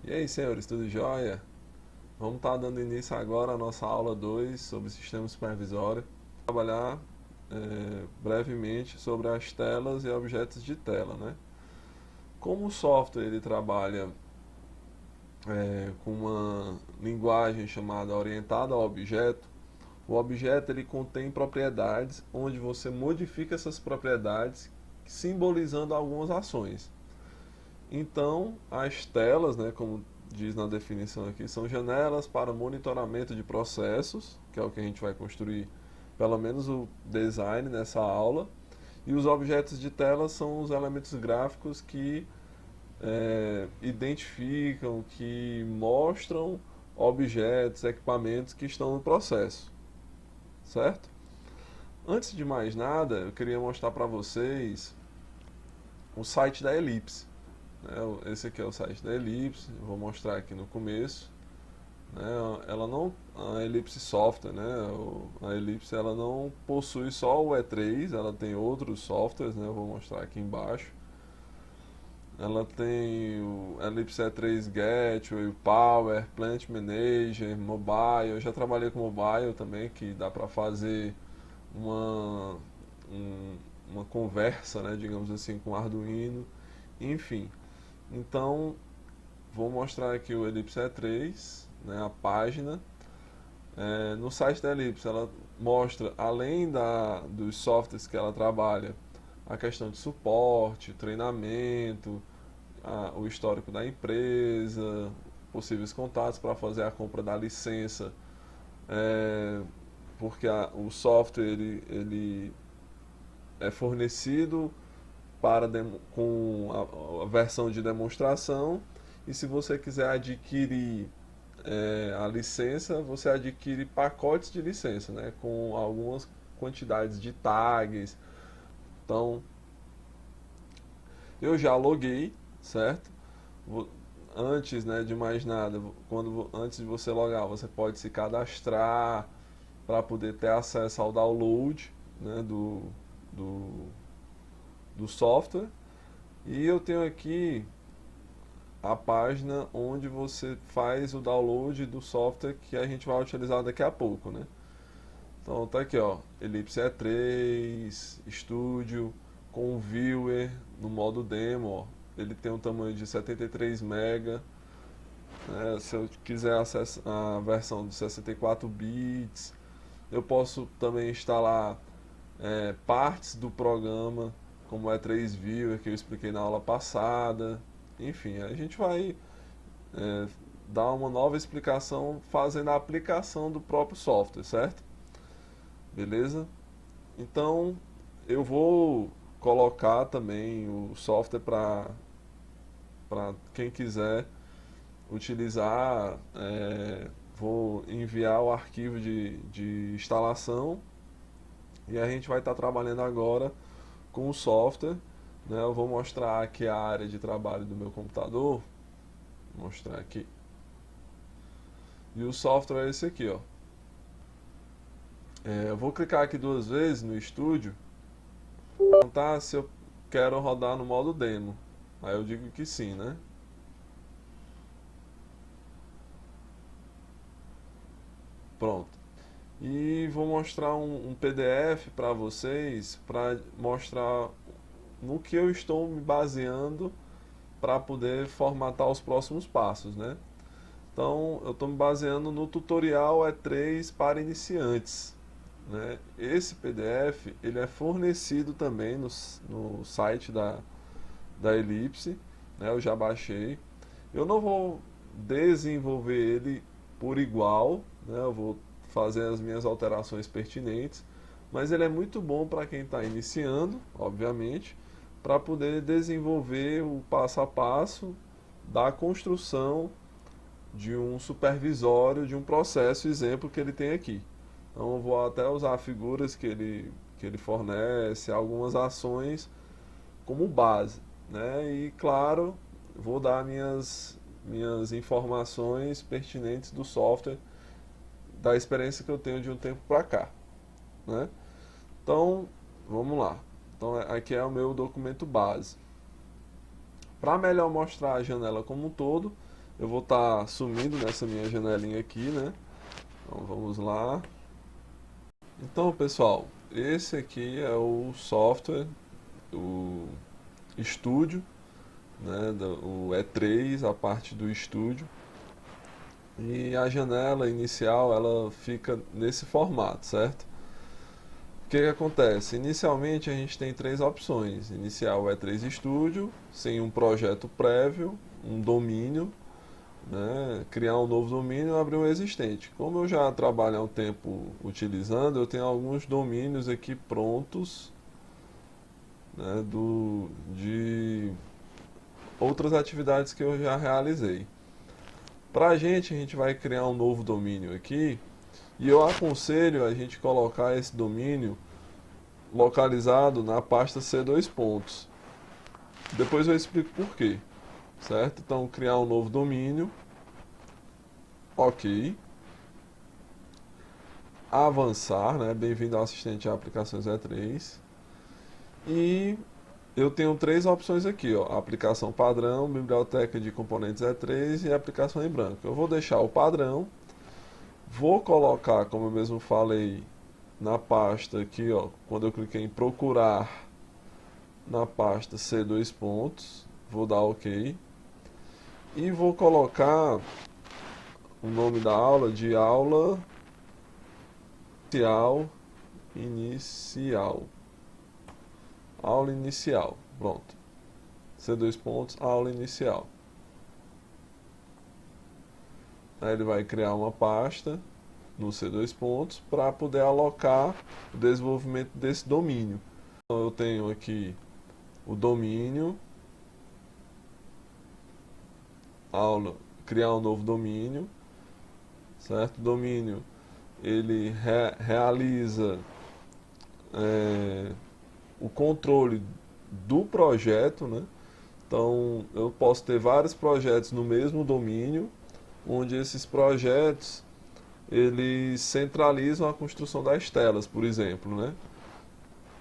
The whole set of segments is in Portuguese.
E aí, senhores, tudo jóia? Vamos estar dando início agora à nossa aula 2 sobre sistema supervisório. Trabalhar brevemente sobre as telas e objetos de tela, né? Como o software ele trabalha com uma linguagem chamada orientada ao objeto, o objeto ele contém propriedades onde você modifica essas propriedades simbolizando algumas ações. Então, as telas, né, como diz na definição aqui, são janelas para monitoramento de processos, que é o que a gente vai construir, pelo menos o design nessa aula. E os objetos de tela são os elementos gráficos que identificam, que mostram objetos, equipamentos que estão no processo, certo? Antes de mais nada, eu queria mostrar para vocês o site da Ellipse. Esse aqui é o site da Ellipse, eu vou mostrar aqui no começo. Ela não, a Ellipse Software, né? A Ellipse ela não possui só o E3, ela tem outros softwares, né? Eu vou mostrar aqui embaixo. Ela tem o Ellipse E3 Gateway, o Power, Plant Manager, Mobile. Eu já trabalhei com Mobile também, que dá para fazer uma, uma conversa, né? Digamos assim, com Arduino. Enfim, então vou mostrar aqui o Ellipse E3, né, a página. No site da Ellipse ela mostra, além dos softwares que ela trabalha, a questão de suporte, treinamento, o histórico da empresa, possíveis contatos para fazer a compra da licença, porque o software ele é fornecido com a versão de demonstração, e se você quiser adquirir a licença, você adquire pacotes de licença, né, com algumas quantidades de tags. Então, eu já loguei, certo? Antes, né, de mais nada, antes de você logar, você pode se cadastrar para poder ter acesso ao download, né, do, do software. E eu tenho aqui a página onde você faz o download do software que a gente vai utilizar daqui a pouco, né? Então tá aqui, ó, Ellipse E3 Studio com o Viewer no modo demo, ó. Ele tem um tamanho de 73 MB, né? Se eu quiser acessar a versão de 64 bits, eu posso também instalar partes do programa, como o E3 Viewer que eu expliquei na aula passada. Enfim, a gente vai é, dar uma nova explicação fazendo a aplicação do próprio software, certo? Beleza? Então eu vou colocar também o software para quem quiser utilizar. Vou enviar o arquivo de instalação e a gente vai estar trabalhando agora com o software. Né? Eu vou mostrar aqui a área de trabalho do meu computador. Vou mostrar aqui. E o software é esse aqui, ó. Eu vou clicar aqui duas vezes no estúdio, perguntar se eu quero rodar no modo demo. Aí eu digo que sim, né? Pronto. E vou mostrar um PDF para vocês, para mostrar no que eu estou me baseando para poder formatar os próximos passos, né? Então, eu estou me baseando no tutorial E3 para iniciantes, né? Esse PDF ele é fornecido também no site da Ellipse, né? Eu já baixei. Eu não vou desenvolver ele por igual, né? Eu vou fazer as minhas alterações pertinentes, mas ele é muito bom para quem está iniciando, obviamente, para poder desenvolver o passo a passo da construção de um supervisório de um processo exemplo que ele tem aqui. Então eu vou até usar figuras que ele fornece, algumas ações como base, né? E claro, vou dar minhas informações pertinentes do software, da experiência que eu tenho de um tempo para cá, né? Então, vamos lá. Então aqui é o meu documento base. Para melhor mostrar a janela como um todo, Eu vou estar sumindo nessa minha janelinha aqui, né? Então vamos lá. Então, pessoal, esse aqui é o software, o estúdio, né? O E3, a parte do estúdio. E a janela inicial ela fica nesse formato, certo? O que que acontece? Inicialmente a gente tem três opções. Iniciar o E3 Studio, sem um projeto prévio, um domínio, né? Criar um novo domínio e abrir um existente. Como eu já trabalho há um tempo utilizando, eu tenho alguns domínios aqui prontos, né? De outras atividades que eu já realizei. Para a gente vai criar um novo domínio aqui e eu aconselho a gente colocar esse domínio localizado na pasta C2 pontos. Depois eu explico por quê, certo? Então, criar um novo domínio, ok. Avançar, né? Bem-vindo ao assistente de aplicações E3. E eu tenho três opções aqui, ó: aplicação padrão, biblioteca de componentes E3 e aplicação em branco. Eu vou deixar o padrão, vou colocar, como eu mesmo falei, na pasta aqui, ó, quando eu cliquei em procurar, na pasta C2 pontos, vou dar OK e vou colocar o nome da aula de aula inicial. Aula inicial. Pronto. C2 pontos, aula inicial. Aí ele vai criar uma pasta no C2 pontos para poder alocar o desenvolvimento desse domínio. Então eu tenho aqui o domínio, aula, criar um novo domínio, certo? Domínio ele realiza o controle do projeto, né? Então eu posso ter vários projetos no mesmo domínio, onde esses projetos eles centralizam a construção das telas, por exemplo, né?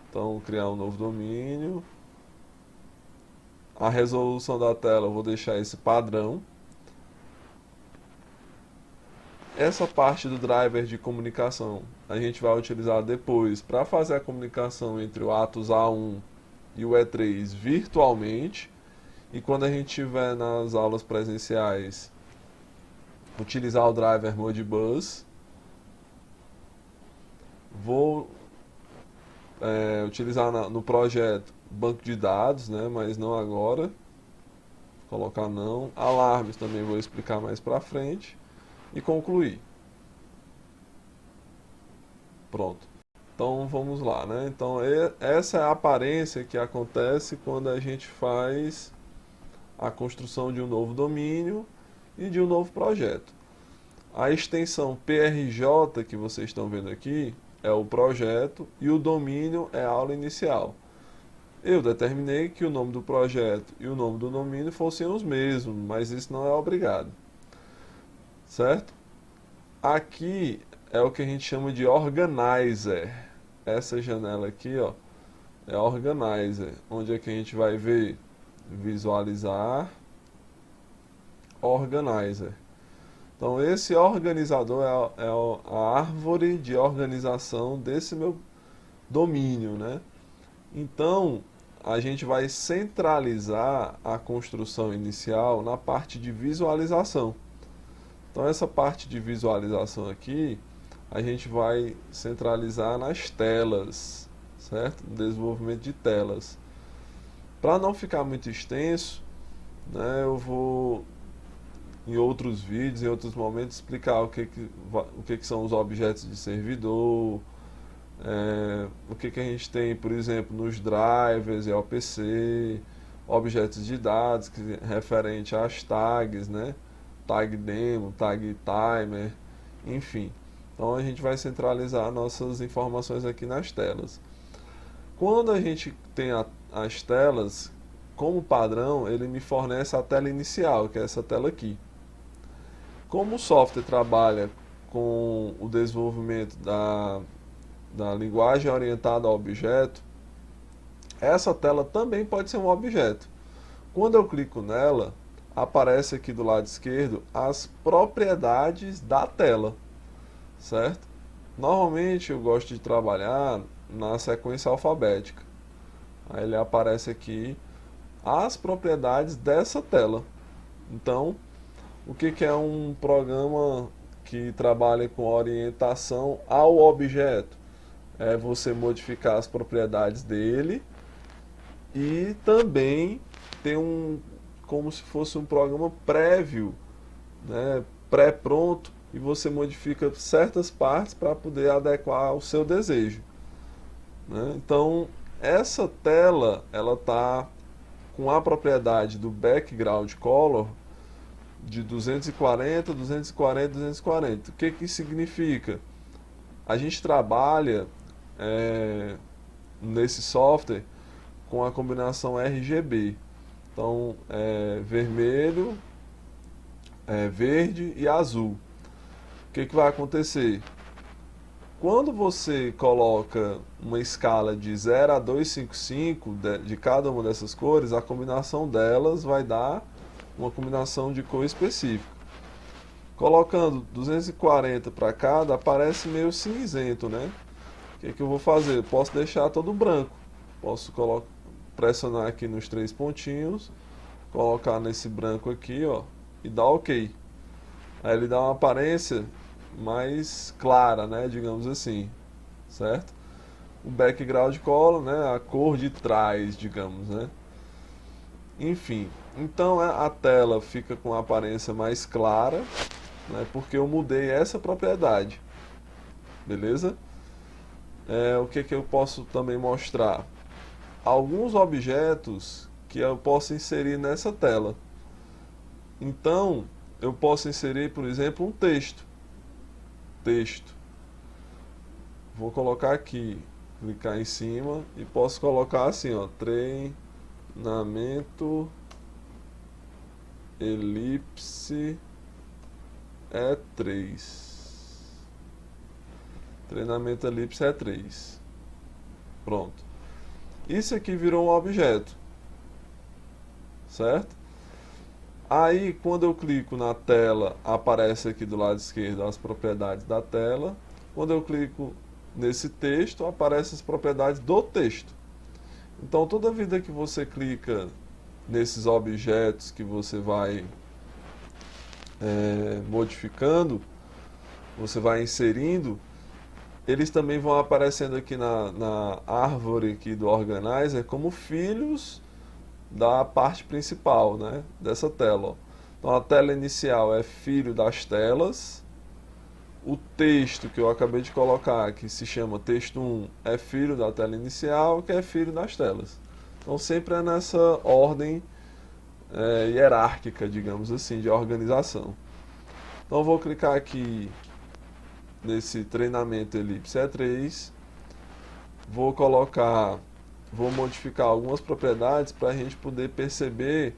Então criar um novo domínio, a resolução da tela eu vou deixar esse padrão. Essa parte do driver de comunicação a gente vai utilizar depois para fazer a comunicação entre o Atos A1 e o E3 virtualmente. E quando a gente estiver nas aulas presenciais, utilizar o driver Modbus. Vou utilizar no projeto banco de dados, né, mas não agora. Colocar não. Alarmes também vou explicar mais para frente. E concluir. Pronto. Então vamos lá, né? Então essa é a aparência que acontece quando a gente faz a construção de um novo domínio e de um novo projeto. A extensão PRJ que vocês estão vendo aqui é o projeto e o domínio é a aula inicial. Eu determinei que o nome do projeto e o nome do domínio fossem os mesmos, mas isso não é obrigado. Certo? Aqui é o que a gente chama de organizer. Essa janela aqui, ó, é organizer, onde é que a gente vai ver visualizar organizer. Então esse organizador é a árvore de organização desse meu domínio, né? Então a gente vai centralizar a construção inicial na parte de visualização. Então essa parte de visualização aqui a gente vai centralizar nas telas, certo? No desenvolvimento de telas. Para não ficar muito extenso, né, eu vou em outros vídeos, em outros momentos, explicar o que são os objetos de servidor, o que a gente tem, por exemplo, nos drivers e OPC, objetos de dados que referente às tags, né? Tag demo, tag timer, enfim. Então a gente vai centralizar nossas informações aqui nas telas. Quando a gente tem as telas, como padrão, ele me fornece a tela inicial, que é essa tela aqui. Como o software trabalha com o desenvolvimento da linguagem orientada a objeto, essa tela também pode ser um objeto. Quando eu clico nela, aparece aqui do lado esquerdo as propriedades da tela, certo? Normalmente eu gosto de trabalhar na sequência alfabética. Aí ele aparece aqui as propriedades dessa tela. Então, o que é um programa que trabalha com orientação ao objeto? É você modificar as propriedades dele e também tem como se fosse um programa prévio, né, pré-pronto, e você modifica certas partes para poder adequar ao seu desejo, né? Então, essa tela ela tá com a propriedade do background color de 240, 240, 240. O que que significa? A gente trabalha nesse software com a combinação RGB. Então, vermelho, verde e azul. O que que vai acontecer? Quando você coloca uma escala de 0 a 255 de cada uma dessas cores, a combinação delas vai dar uma combinação de cor específica. Colocando 240 para cada, aparece meio cinzento, né? O que que eu vou fazer? Eu posso deixar todo branco. Posso pressionar aqui nos três pontinhos, colocar nesse branco aqui, ó, e dar OK. Aí ele dá uma aparência mais clara, né, digamos assim, certo? O background color, né, a cor de trás, digamos, né? Enfim, então a tela fica com a aparência mais clara, né, porque eu mudei essa propriedade, beleza? O que que eu posso também mostrar? Alguns objetos que eu posso inserir nessa tela. Então, eu posso inserir, por exemplo, um texto. Vou colocar aqui, clicar em cima e posso colocar assim, ó, treinamento elipse E3. Treinamento elipse E3. Pronto. Isso aqui virou um objeto, certo? Aí, quando eu clico na tela, aparece aqui do lado esquerdo as propriedades da tela. Quando eu clico nesse texto, aparecem as propriedades do texto. Então, toda vida que você clica nesses objetos que você vai modificando, você vai inserindo, eles também vão aparecendo aqui na árvore aqui do Organizer como filhos da parte principal, né, dessa tela, ó. Então a tela inicial é filho das telas, o texto que eu acabei de colocar, que se chama texto 1, é filho da tela inicial, que é filho das telas. Então sempre é nessa ordem hierárquica, digamos assim, de organização. Então eu vou clicar aqui nesse treinamento elipse E3, vou modificar algumas propriedades para a gente poder perceber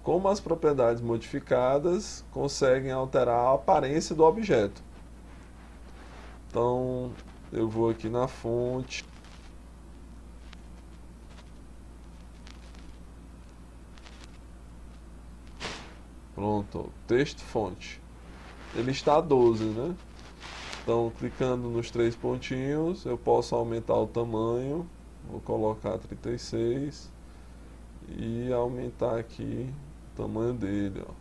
como as propriedades modificadas conseguem alterar a aparência do objeto. Então, eu vou aqui na fonte. Pronto, texto fonte. Ele está a 12, né? Então, clicando nos três pontinhos, eu posso aumentar o tamanho. Vou colocar 36 e aumentar aqui o tamanho dele, ó.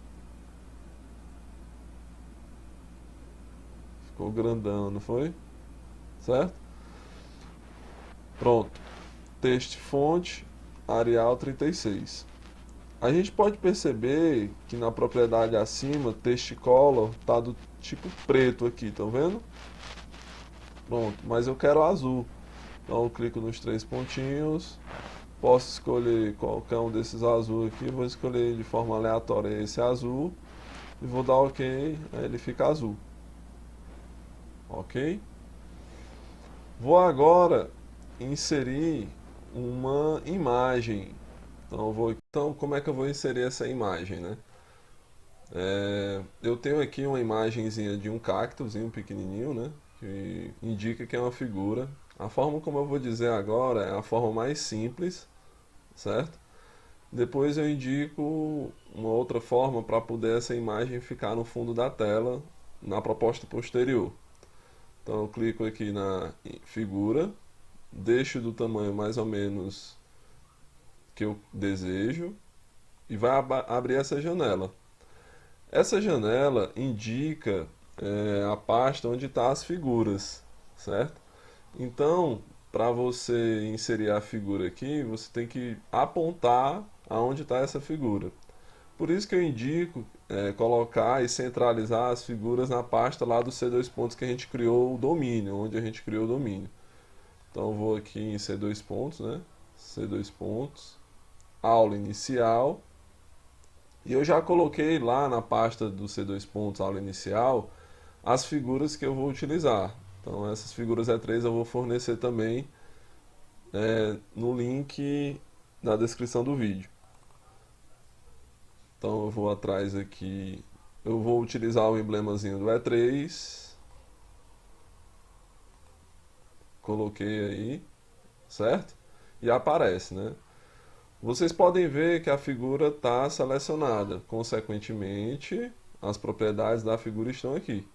Ficou grandão, não foi? Certo? Pronto. Texto fonte, Arial 36. A gente pode perceber que na propriedade acima, text color está do tipo preto aqui, estão vendo? Pronto, mas eu quero azul. Então eu clico nos três pontinhos, posso escolher qualquer um desses azul aqui, vou escolher de forma aleatória esse azul e vou dar OK, aí ele fica azul. OK? Vou agora inserir uma imagem. Então, como é que eu vou inserir essa imagem, né? Eu tenho aqui uma imagenzinha de um cactozinho pequenininho, né? Que indica que é uma figura. A forma como eu vou dizer agora é a forma mais simples, certo? Depois eu indico uma outra forma para poder essa imagem ficar no fundo da tela na proposta posterior. Então eu clico aqui na figura, deixo do tamanho mais ou menos que eu desejo e vai abrir essa janela. Essa janela indica a pasta onde estão as figuras, certo? Então, para você inserir a figura aqui, você tem que apontar aonde está essa figura. Por isso que eu indico colocar e centralizar as figuras na pasta lá do C2 pontos que a gente criou o domínio, onde a gente criou o domínio. Então eu vou aqui em C2 pontos, né? C2 pontos, aula inicial. E eu já coloquei lá na pasta do C2 pontos, aula inicial, as figuras que eu vou utilizar. Então essas figuras E3 eu vou fornecer também no link na descrição do vídeo. Então eu vou atrás aqui, eu vou utilizar o emblemazinho do E3, coloquei aí, certo? E aparece, né? Vocês podem ver que a figura está selecionada, consequentemente as propriedades da figura estão aqui,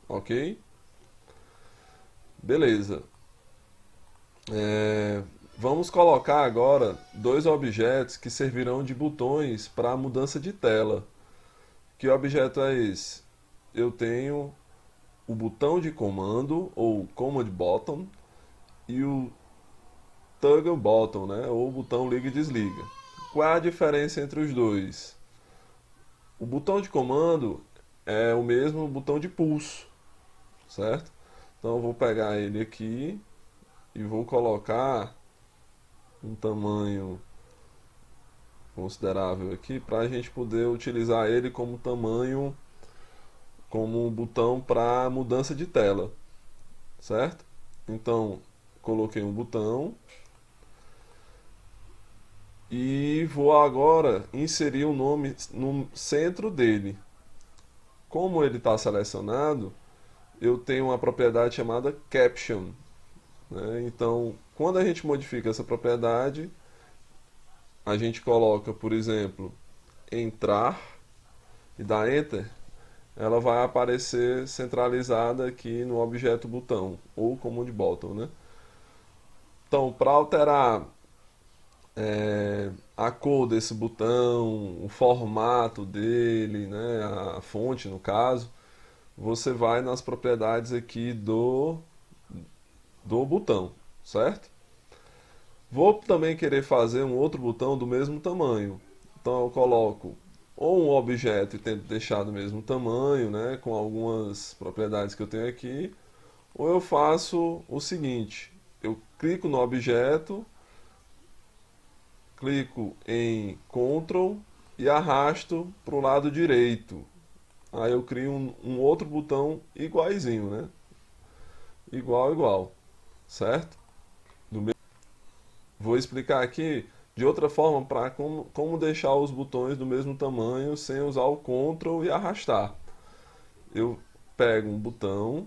ok? Beleza. Vamos colocar agora dois objetos que servirão de botões para mudança de tela. Que objeto é esse? Eu tenho o botão de comando, ou Command Button, e o Toggle Button, né? Ou botão liga e desliga. Qual é a diferença entre os dois? O botão de comando é o mesmo botão de pulso, certo? Então eu vou pegar ele aqui e vou colocar um tamanho considerável aqui para a gente poder utilizar ele como tamanho, como um botão para mudança de tela, certo? Então coloquei um botão e vou agora inserir o nome no centro dele. Como ele está selecionado, eu tenho uma propriedade chamada Caption, né? Então, quando a gente modifica essa propriedade, a gente coloca, por exemplo, entrar e dá Enter, ela vai aparecer centralizada aqui no objeto botão, ou Command Button, né? Então, para alterar a cor desse botão, o formato dele, né, a fonte no caso, você vai nas propriedades aqui do botão, certo? Vou também querer fazer um outro botão do mesmo tamanho. Então eu coloco ou um objeto e tento deixar do mesmo tamanho, né, com algumas propriedades que eu tenho aqui, ou eu faço o seguinte, eu clico no objeto, clico em Ctrl e arrasto para o lado direito. Aí eu crio um outro botão iguaizinho, né? Igual, igual, certo? Vou explicar aqui de outra forma para como deixar os botões do mesmo tamanho sem usar o Ctrl e arrastar. Eu pego um botão,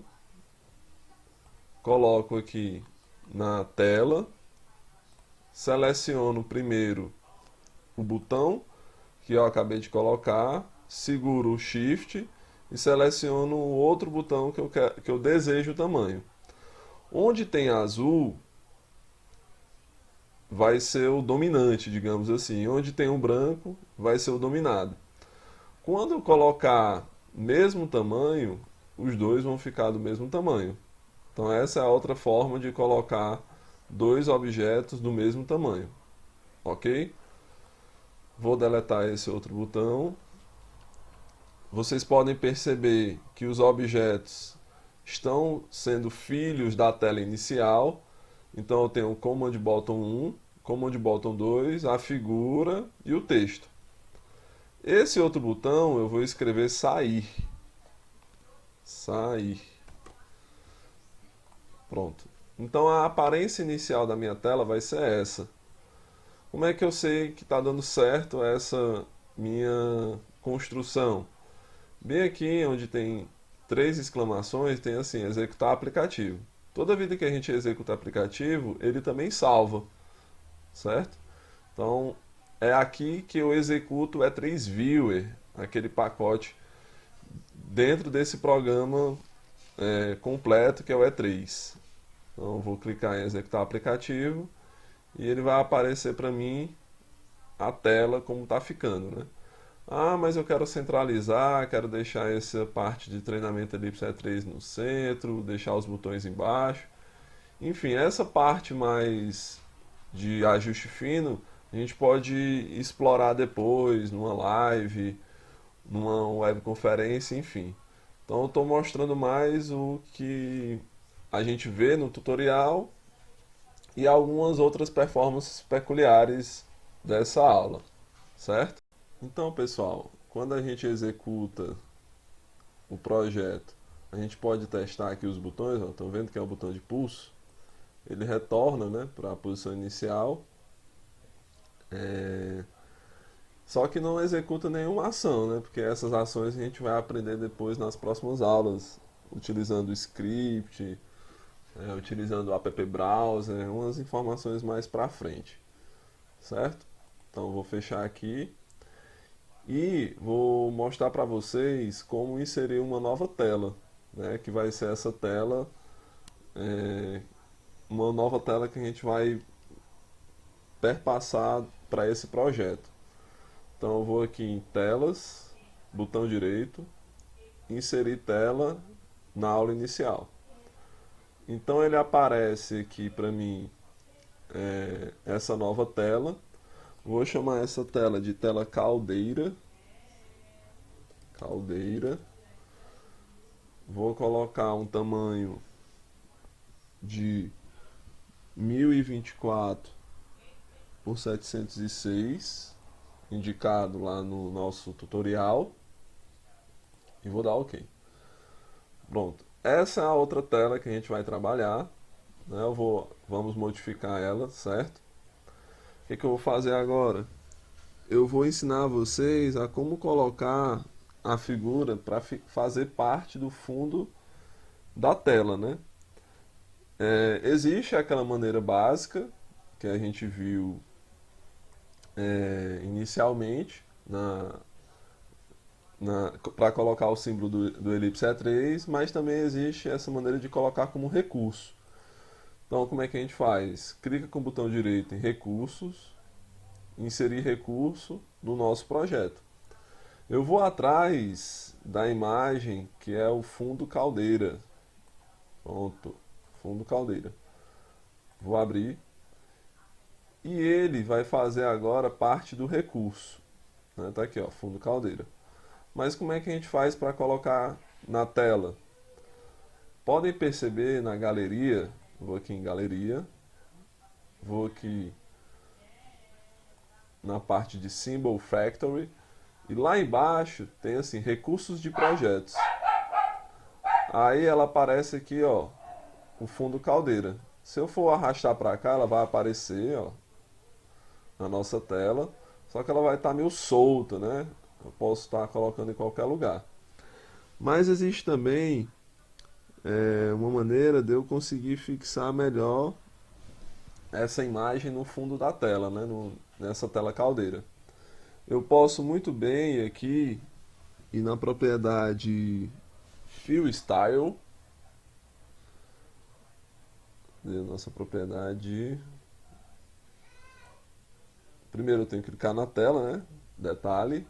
coloco aqui na tela, seleciono primeiro o botão que eu acabei de colocar, seguro o Shift e seleciono o outro botão que eu desejo o tamanho. Onde tem azul, vai ser o dominante, digamos assim. Onde tem um branco, vai ser o dominado. Quando eu colocar mesmo tamanho, os dois vão ficar do mesmo tamanho. Então essa é a outra forma de colocar dois objetos do mesmo tamanho. Ok? Vou deletar esse outro botão. Vocês podem perceber que os objetos estão sendo filhos da tela inicial. Então eu tenho o Command Button 1, Command Button 2, a figura e o texto. Esse outro botão eu vou escrever sair. Sair. Pronto. Então a aparência inicial da minha tela vai ser essa. Como é que eu sei que está dando certo essa minha construção? Bem aqui onde tem três exclamações, tem assim, executar aplicativo. Toda vida que a gente executa aplicativo, ele também salva, certo? Então, é aqui que eu executo o E3 Viewer, aquele pacote dentro desse programa completo que é o E3. Então eu vou clicar em executar aplicativo e ele vai aparecer para mim a tela como está ficando, né? Ah, mas eu quero centralizar, quero deixar essa parte de treinamento Ellipse E3 no centro, deixar os botões embaixo. Enfim, essa parte mais de ajuste fino, a gente pode explorar depois, numa live, numa webconferência, enfim. Então eu estou mostrando mais o que a gente vê no tutorial e algumas outras performances peculiares dessa aula, certo? Então, pessoal, quando a gente executa o projeto, a gente pode testar aqui os botões, estão vendo que é o botão de pulso? Ele retorna, né, para a posição inicial, só que não executa nenhuma ação, né, porque essas ações a gente vai aprender depois nas próximas aulas, utilizando o script, utilizando o app browser, umas informações mais para frente, certo? Então vou fechar aqui e vou mostrar para vocês como inserir uma nova tela, né, que vai ser essa tela, uma nova tela que a gente vai perpassar para esse projeto. Então eu vou aqui em telas, botão direito, inserir tela na aula inicial. Então ele aparece aqui para mim essa nova tela. Vou chamar essa tela de tela caldeira. Caldeira. Vou colocar um tamanho de 1024 por 706, indicado lá no nosso tutorial, e vou dar OK. Pronto. Essa é a outra tela que a gente vai trabalhar, né? Vamos modificar ela, certo? O que eu vou fazer agora? Eu vou ensinar vocês a como colocar a figura para fazer parte do fundo da tela, né? Existe aquela maneira básica que a gente viu inicialmente para colocar o símbolo do elipse E3, mas também existe essa maneira de colocar como recurso. Então, como é que a gente faz? Clica com o botão direito em Recursos, Inserir recurso no nosso projeto. Eu vou atrás da imagem que é o fundo caldeira. Pronto, fundo caldeira. Vou abrir e ele vai fazer agora parte do recurso. Né? Tá aqui, ó, fundo caldeira. Mas como é que a gente faz para colocar na tela? Podem perceber na galeria, vou aqui em galeria, vou aqui na parte de Symbol Factory e lá embaixo tem assim recursos de projetos. Aí ela aparece aqui, ó, o fundo caldeira. Se eu for arrastar para cá, ela vai aparecer, ó, na nossa tela, só que ela vai estar meio solta, né? Eu posso estar colocando em qualquer lugar. Mas existe também uma maneira de eu conseguir fixar melhor essa imagem no fundo da tela, né? Nessa tela caldeira. Eu posso muito bem aqui ir na propriedade Fill Style, nossa propriedade. Primeiro eu tenho que clicar na tela, né? Detalhe.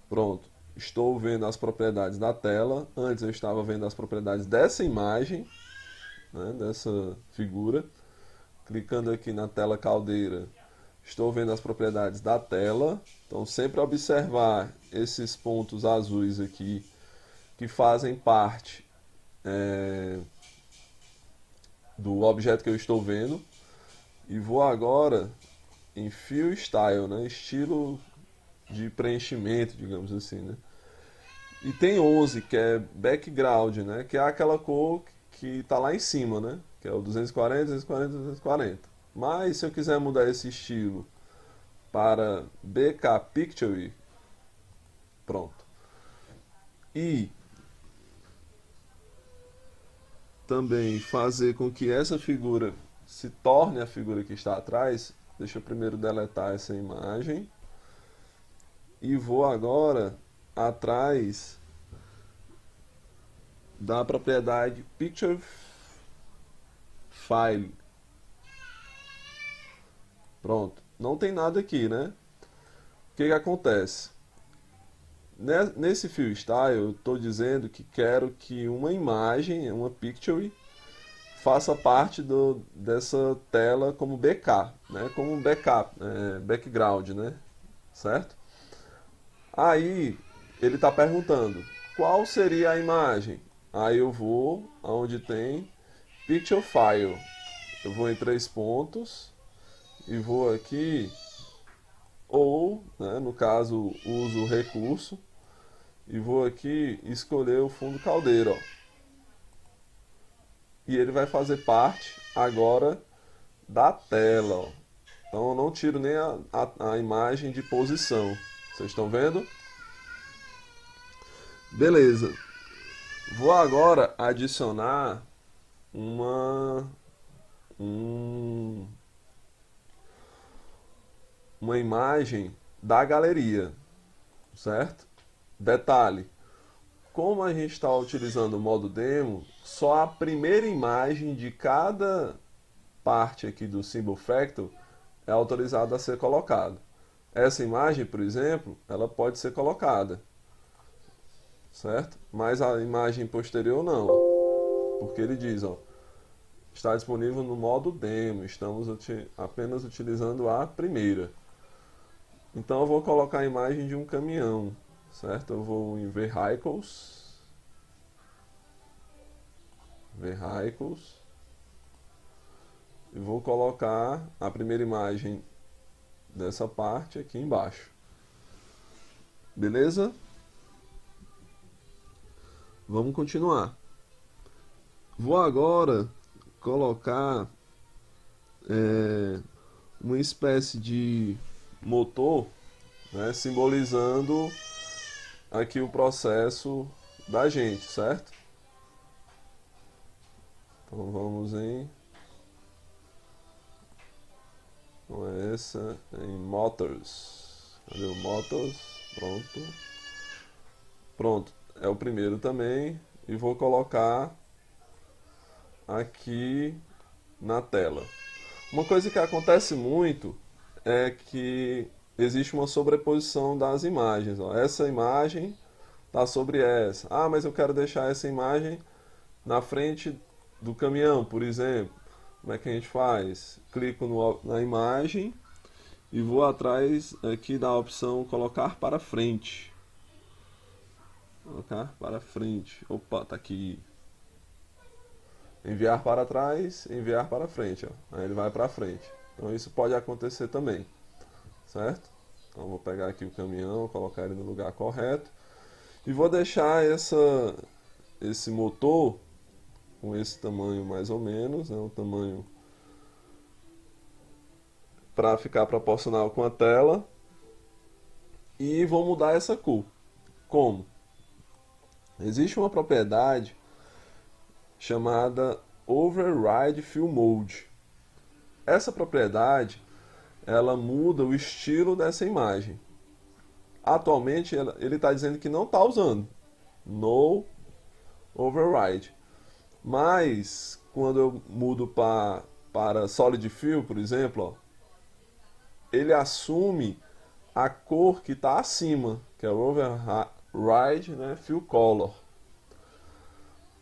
Pronto. Estou vendo as propriedades da tela. Antes eu estava vendo as propriedades dessa imagem, né? Dessa figura. Clicando aqui na tela caldeira, estou vendo as propriedades da tela. Então sempre observar esses pontos azuis aqui que fazem parte do objeto que eu estou vendo. E vou agora em Fill Style, né? Estilo de preenchimento, digamos assim, né? E tem 11, que é background, né? Que é aquela cor que está lá em cima, né? Que é o 240, 240, 240. Mas se eu quiser mudar esse estilo para BK Picture, pronto. E também fazer com que essa figura se torne a figura que está atrás. Deixa eu primeiro deletar essa imagem. e vou agora atrás da propriedade Picture File. Pronto, não tem nada aqui, né? O que que acontece? Nesse Fill Style eu estou dizendo que quero que uma imagem, uma picture, faça parte dessa tela como BK, né? Como um backup, background, né? Certo? Aí ele está perguntando qual seria a imagem. Aí eu vou aonde tem Picture File. Eu vou em 3 pontos e vou aqui, ou, né, no caso, uso o recurso e vou aqui escolher o fundo caldeira, ó. E ele vai fazer parte agora da tela, ó. Então eu não tiro nem a imagem de posição. Vocês estão vendo? Beleza. Vou agora adicionar uma um- uma imagem da galeria, certo? Detalhe, como a gente está utilizando o modo demo, só a primeira imagem de cada parte aqui do Symbol Fractal é autorizada a ser colocado. Essa imagem, por exemplo, ela pode ser colocada, certo? Mas a imagem posterior não, porque ele diz, ó, está disponível no modo demo, estamos apenas utilizando a primeira. Então eu vou colocar a imagem de um caminhão, certo? Eu vou em Vehicles, e vou colocar a primeira imagem dessa parte aqui embaixo. Beleza? Vamos continuar. Vou agora colocar uma espécie de motor, né, simbolizando aqui o processo da gente, certo? Então vamos com essa em Motors. Cadê o Motors? Pronto. Pronto, é o primeiro também. E vou colocar aqui na tela. Uma coisa que acontece muito é que existe uma sobreposição das imagens. Ó. Essa imagem está sobre essa. Ah, mas eu quero deixar essa imagem na frente do caminhão, por exemplo. Como é que a gente faz? Clico na imagem e vou atrás aqui da opção colocar para frente. Colocar para frente. Opa, tá aqui. Enviar para trás, enviar para frente. Ó. Aí ele vai para frente. Então isso pode acontecer também, certo? Então vou pegar aqui o caminhão, colocar ele no lugar correto e vou deixar esse motor com esse tamanho mais ou menos, né, um tamanho para ficar proporcional com a tela, e vou mudar essa cor. Como? Existe uma propriedade chamada Override Fill Mode. Essa propriedade ela muda o estilo dessa imagem. Atualmente ele está dizendo que não está usando no override, mas quando eu mudo para Solid Fill, por exemplo, ó, ele assume a cor que está acima, que é o Override, né, Fill Color.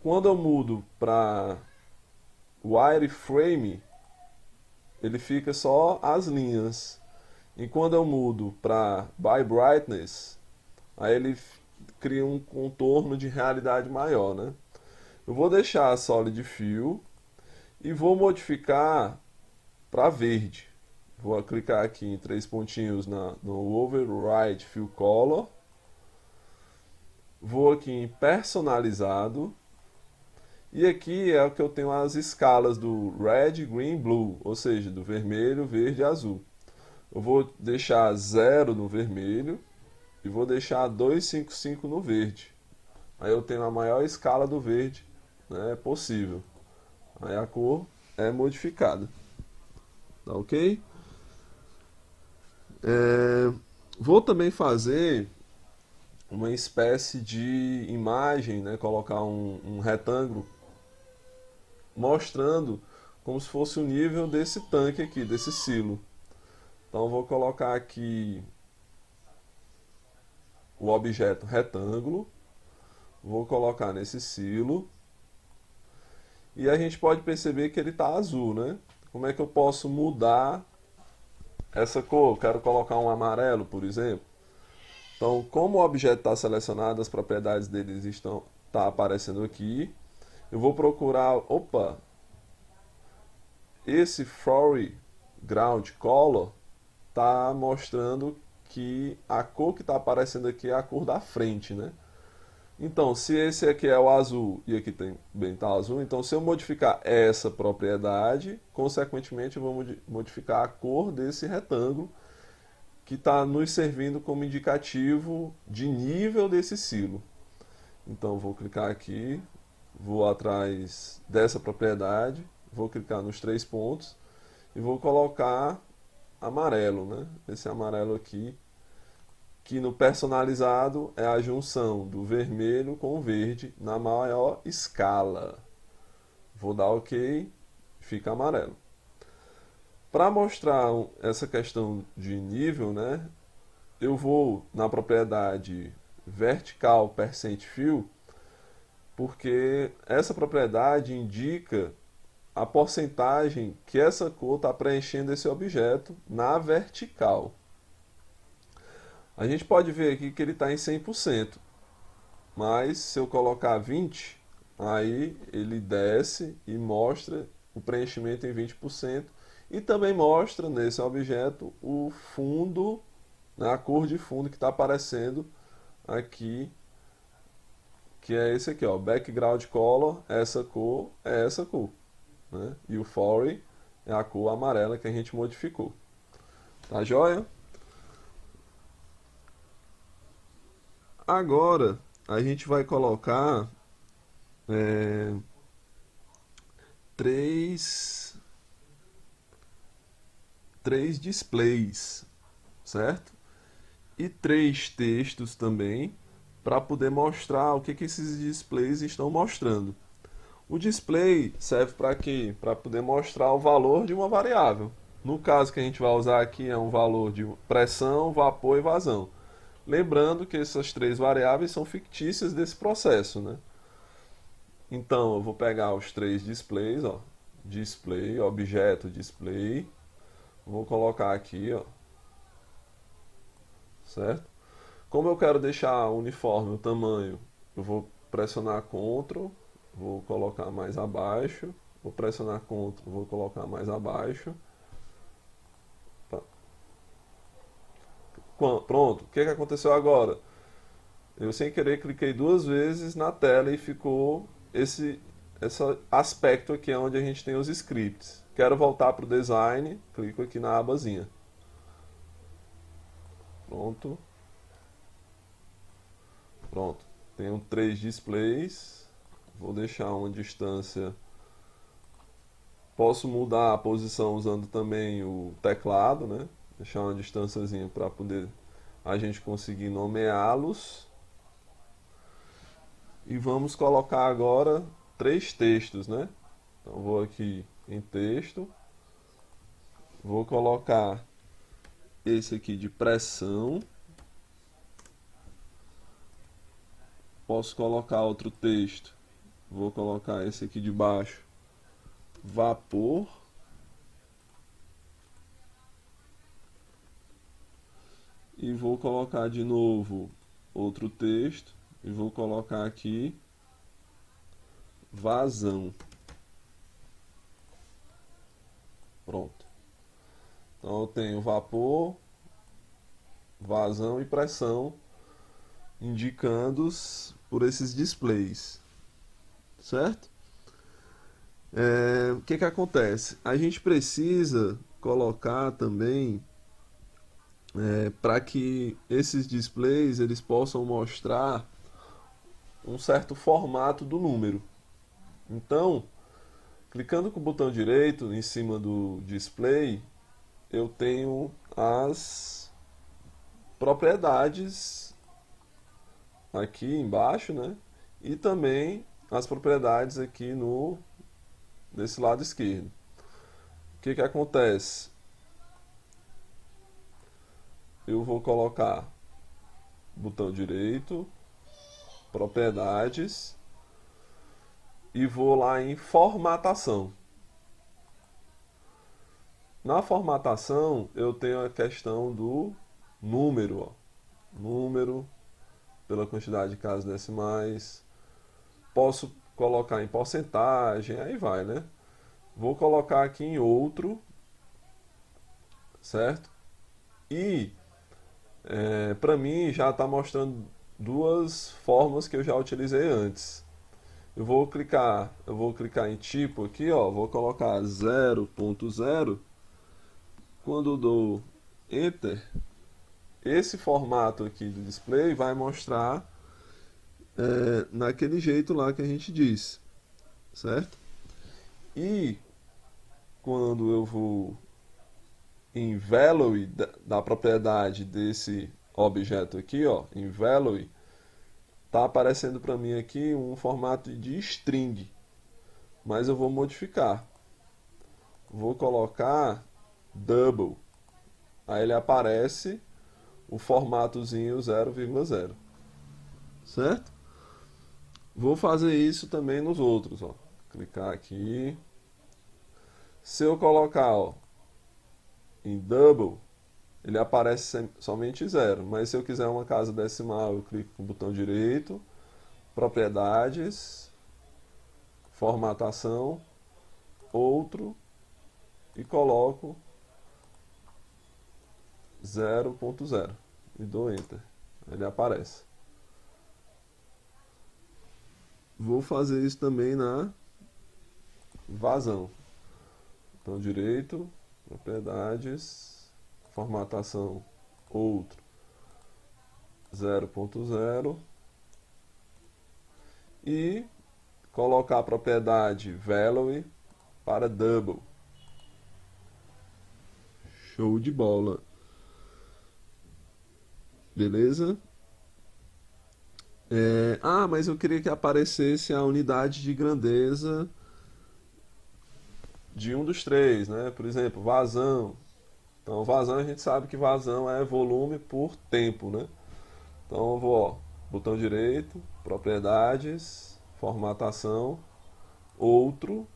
Quando eu mudo para Wireframe, ele fica só as linhas. E quando eu mudo para By Brightness, aí ele cria um contorno de realidade maior, né? Eu vou deixar a Solid Fill e vou modificar para verde. Vou clicar aqui em 3 pontinhos no Override Fill Color. Vou aqui em Personalizado. E aqui é o que eu tenho as escalas do Red, Green, Blue, ou seja, do vermelho, verde e azul. Eu vou deixar 0 no vermelho e vou deixar 255 no verde. Aí eu tenho a maior escala do verde, né, possível. Aí a cor é modificada. Tá ok? Vou também fazer uma espécie de imagem, né? Colocar um retângulo mostrando como se fosse o nível desse tanque aqui, desse silo. Então vou colocar aqui o objeto retângulo, vou colocar nesse silo e a gente pode perceber que ele está azul, né? Como é que eu posso mudar essa cor? Quero colocar um amarelo, por exemplo. Então, como o objeto está selecionado, as propriedades deles estão aparecendo aqui. Eu vou procurar, opa, esse foreground color está mostrando que a cor que está aparecendo aqui é a cor da frente, né? Então, se esse aqui é o azul e aqui também está azul, então se eu modificar essa propriedade, consequentemente eu vou modificar a cor desse retângulo que está nos servindo como indicativo de nível desse silo. Então vou clicar aqui, vou atrás dessa propriedade, vou clicar nos três pontos e vou colocar amarelo, né? Esse amarelo aqui, que no personalizado é a junção do vermelho com o verde na maior escala. Vou dar OK, fica amarelo. Para mostrar essa questão de nível, né, eu vou na propriedade vertical percent fill, porque essa propriedade indica a porcentagem que essa cor está preenchendo esse objeto na vertical. A gente pode ver aqui que ele está em 100%, mas se eu colocar 20, aí ele desce e mostra o preenchimento em 20% e também mostra nesse objeto o fundo, né, a cor de fundo que está aparecendo aqui, que é esse aqui, ó, background color, essa cor é essa cor, né? E o fore é a cor amarela que a gente modificou. Tá joia? Agora a gente vai colocar é, três, três displays, certo? E três textos também para poder mostrar o que esses displays estão mostrando. O display serve para quê? Para poder mostrar o valor de uma variável. No caso que a gente vai usar aqui é um valor de pressão, vapor e vazão. Lembrando que essas três variáveis são fictícias desse processo, né? Então eu vou pegar os três displays, ó, display, objeto display, vou colocar aqui, ó, certo? Como eu quero deixar uniforme o tamanho, eu vou pressionar Ctrl, vou colocar mais abaixo, vou pressionar Ctrl, vou colocar mais abaixo. Pronto, o que aconteceu agora? Eu sem querer cliquei duas vezes na tela e ficou esse aspecto aqui onde a gente tem os scripts. Quero voltar para o design, clico aqui na abazinha. Pronto. Pronto. Tenho três displays. Vou deixar uma distância. Posso mudar a posição usando também o teclado, né? Deixar uma distânciazinha para poder a gente conseguir nomeá-los. E vamos colocar agora três textos, né? Então vou aqui em texto, vou colocar esse aqui de pressão, posso colocar outro texto, vou colocar esse aqui de baixo, vapor, e vou colocar de novo outro texto e vou colocar aqui vazão. Pronto. Então eu tenho vapor, vazão e pressão indicados por esses displays, certo? O que acontece? A gente precisa colocar também para que esses displays eles possam mostrar um certo formato do número. Então, clicando com o botão direito em cima do display, eu tenho as propriedades aqui embaixo, né? E também as propriedades aqui nesse lado esquerdo. O que que acontece? Eu vou colocar botão direito, propriedades e vou lá em formatação. Na formatação eu tenho a questão do número, ó. Número pela quantidade de casas decimais. Posso colocar em porcentagem, aí vai, né? Vou colocar aqui em outro, certo? E para mim já está mostrando duas formas que eu já utilizei antes. Eu vou clicar em tipo aqui, ó, vou colocar 0.0. Quando eu dou Enter, esse formato aqui do display vai mostrar naquele jeito lá que a gente disse, certo? E quando eu vou em value da propriedade desse objeto aqui, ó, em value, tá aparecendo para mim aqui um formato de string, mas eu vou modificar. Vou colocar double. Aí ele aparece o formatozinho 0,0. Certo? Vou fazer isso também nos outros, ó. Clicar aqui. Se eu colocar, ó, em double, ele aparece somente 0. Mas se eu quiser uma casa decimal, eu clico com o botão direito, propriedades, formatação, outro e coloco 0.0 e dou Enter. Ele aparece. Vou fazer isso também na vazão. Botão direito, propriedades, formatação, outro, 0.0 e colocar a propriedade value para double. Show de bola. Beleza? Mas eu queria que aparecesse a unidade de grandeza de um dos três, né? Por exemplo, vazão. Então, vazão a gente sabe que vazão é volume por tempo, né? Então, eu vou, ó, botão direito, propriedades, formatação, outro,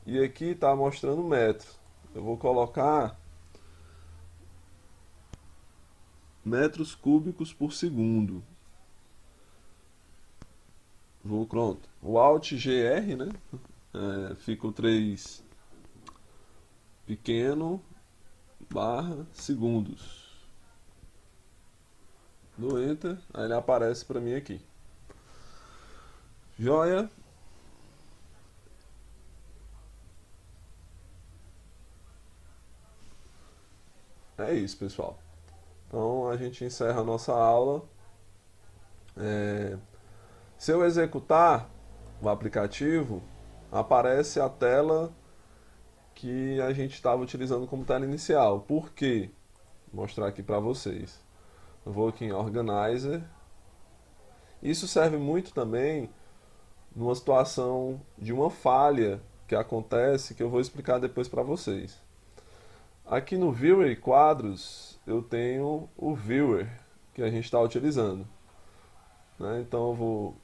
e aqui está mostrando metro. Eu vou colocar metros cúbicos por segundo. Pronto. O Alt GR, né? Fica o 3 pequeno barra segundos. No Enter, aí ele aparece para mim aqui. Joia. É isso, pessoal. Então a gente encerra a nossa aula. Se eu executar o aplicativo, aparece a tela que a gente estava utilizando como tela inicial. Por quê? Vou mostrar aqui para vocês. Eu vou aqui em Organizer. Isso serve muito também numa situação de uma falha que acontece, que eu vou explicar depois para vocês. Aqui no Viewer e Quadros, eu tenho o Viewer que a gente está utilizando, né? Então eu vou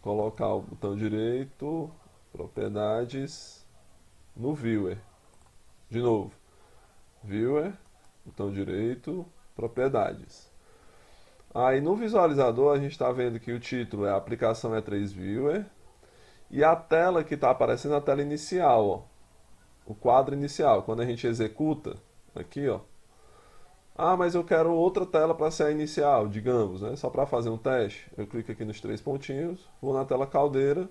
colocar o botão direito, propriedades, no Viewer. De novo, Viewer, botão direito, propriedades. Aí no visualizador a gente está vendo que o título é Aplicação E3 Viewer e a tela que está aparecendo é a tela inicial, ó, o quadro inicial. Quando a gente executa, aqui, ó. Mas eu quero outra tela para ser a inicial, digamos, né? Só para fazer um teste, eu clico aqui nos 3 pontinhos, vou na tela caldeira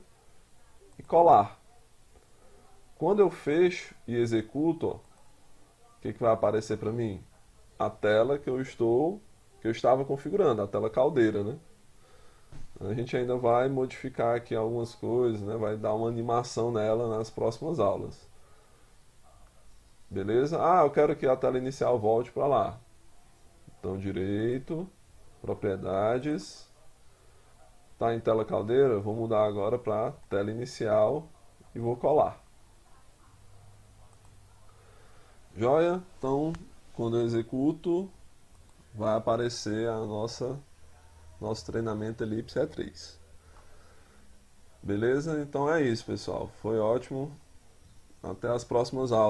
e colar. Quando eu fecho e executo, ó, o que vai aparecer para mim? A tela que eu estava configurando, a tela caldeira, né? A gente ainda vai modificar aqui algumas coisas, né? Vai dar uma animação nela nas próximas aulas. Beleza? Eu quero que a tela inicial volte para lá. Botão direito, propriedades. Tá em tela caldeira? Vou mudar agora para tela inicial e vou colar. Joia? Então, quando eu executo, vai aparecer a nosso treinamento Elipse E3. Beleza? Então é isso, pessoal. Foi ótimo. Até as próximas aulas.